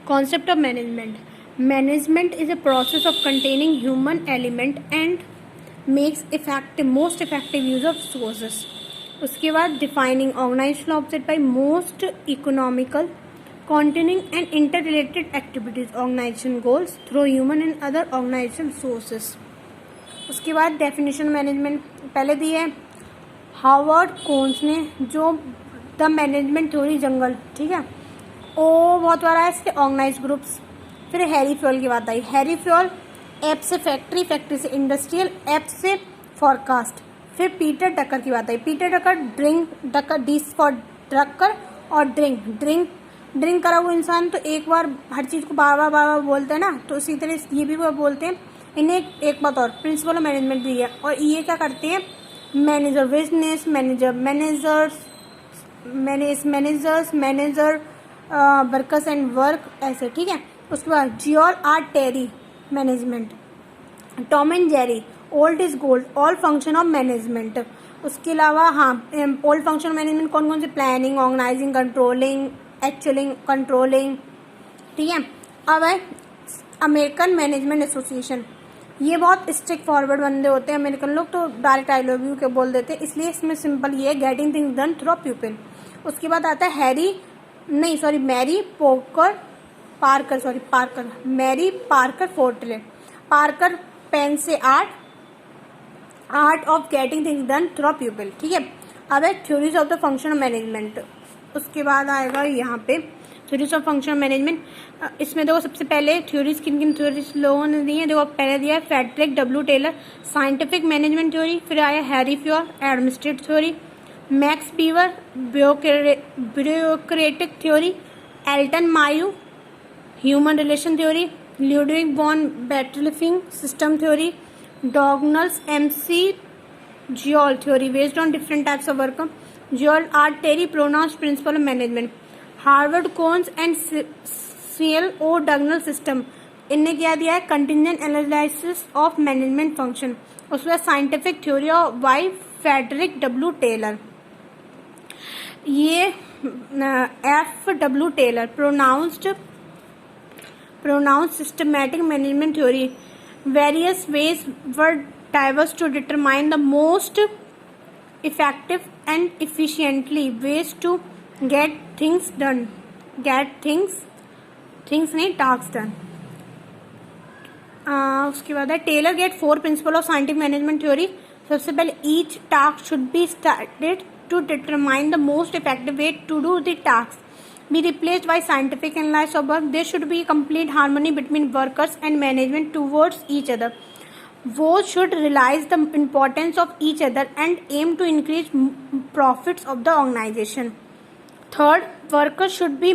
Concept of management. Management is a process of containing human element and makes most effective use of resources. उसके बाद defining organizational object by most economical, containing and interrelated activities, organization goals through human and other organizational sources. उसके बाद definition management पहले दी है Harvard cons ने, जो the management theory जंगल, ठीक है, ओ बहुत बड़ा है इसके ऑर्गेनाइज ग्रुप्स. फिर हैरी फ्योल की बात आई. हैरी फ्योल एप से फैक्ट्री, फैक्ट्री से इंडस्ट्रियल, एप से फॉरकास्ट. फिर पीटर डकर की बात आई. पीटर डकर ड्रिंक, डकर डीस फॉर ड्रकर और ड्रिंक करा हुआ इंसान तो एक बार हर चीज़ को बार बार बोलते हैं ना, तो इसी तरह ये भी वो बोलते हैं. इन्हें एक बात और प्रिंसिपल ऑफ मैनेजमेंट दी है. और ये क्या करते हैं, manager business, manager workers and work, ऐसे, ठीक है. उसके बाद George R Terry management, Tom and Jerry old is gold, all function of management. उसके अलावा हाँ, ओल्ड फंक्शन मैनेजमेंट कौन कौन से, planning, organizing, controlling, actuating, controlling, ठीक है. अब है अमेरिकन मैनेजमेंट एसोसिएशन. ये बहुत स्ट्रिक्ट फॉरवर्ड बंदे होते हैं अमेरिकन लोग, तो डायरेक्ट आई लव यू के बोल देते हैं, इसलिए इसमें सिंपल ये है getting things done through people. उसके बाद आता है मैरी पार्कर फोर्टले. पार्कर पेन से art of getting things done through people, ठीक है. अब है theories of the function of management. उसके बाद आएगा यहाँ पे थ्योरीज ऑफ फंक्शन मैनेजमेंट. इसमें देखो सबसे पहले थ्योरीज किन थ्योरीज लोगों ने दी है. देखो पहले दिया है Frederick W Taylor, scientific management theory. फिर आया Henri Fayol, administrative theory. Max Weber, bureaucratic theory. Elton Mayo, human relation theory. Ludwig von Bertalanffy, system theory. Douglas MC George theory based on different types of work. George R Terry pronounce principle of management. Harold Koontz and Cyril O'Donnell system, इनने क्या दिया है, contingent analysis of management function. उसमें scientific theory of by Frederick W Taylor. ये F W Taylor pronounced systematic management theory. Various ways were डाइवर्स to determine the most effective and efficiently ways to get things नहीं task done. उसके बाद है Taylor get 4 principle of scientific management theory. सबसे पहले each task should be started to determine the most effective way to do the task be replaced by scientific analysis of work. There should be complete harmony between workers and management towards each other. Both should realize the importance of each other and aim to increase profits of the organization. Third, workers should be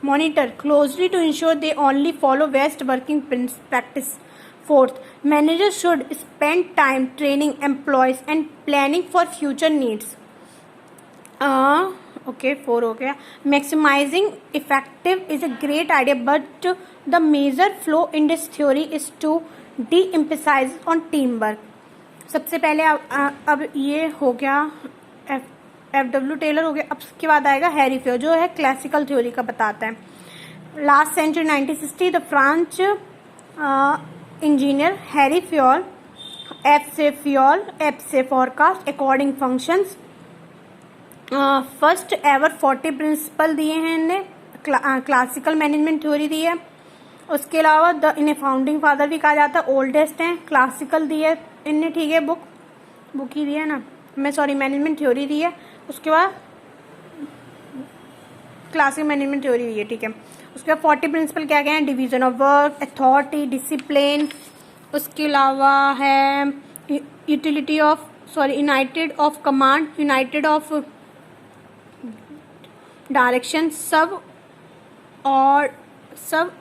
monitored closely to ensure they only follow best working practice. Fourth, managers should spend time training employees and planning for future needs. 4 हो गया. Maximizing effective is a great idea, but the major flaw in this theory is to de-emphasize on teamwork. सबसे पहले अब ये हो गया F.W.. Taylor हो गया. अब उसके बाद आएगा हैरी फ्योल, जो है क्लासिकल थ्योरी का बताता है. Last century 1960 the French engineer Henri Fayol, F से forecast, according functions. First ever 40 principle दिए हैं इनने. क्लासिकल मैनेजमेंट थ्योरी दी है. उसके अलावा इन्हें फाउंडिंग फादर भी कहा जाता है, ओल्डेस्ट हैं. क्लासिकल दी है इनने, ठीक है, बुक ही दी है ना, मैनेजमेंट थ्योरी दी है. उसके बाद क्लासिकल मैनेजमेंट थ्योरी दी है, ठीक है. उसके बाद 40 प्रिंसिपल क्या हैं, division of work, authority, discipline. उसके अलावा है United of command, United of direction, सब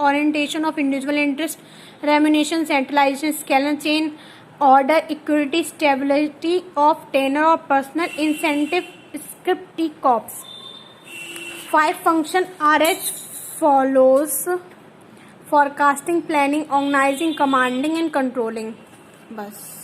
orientation of individual interest, remuneration, centralization, scale and chain, order, equity, stability of tenure or personal incentive, script, corps. 5 function are as follows: forecasting, planning, organizing, commanding and controlling. बस.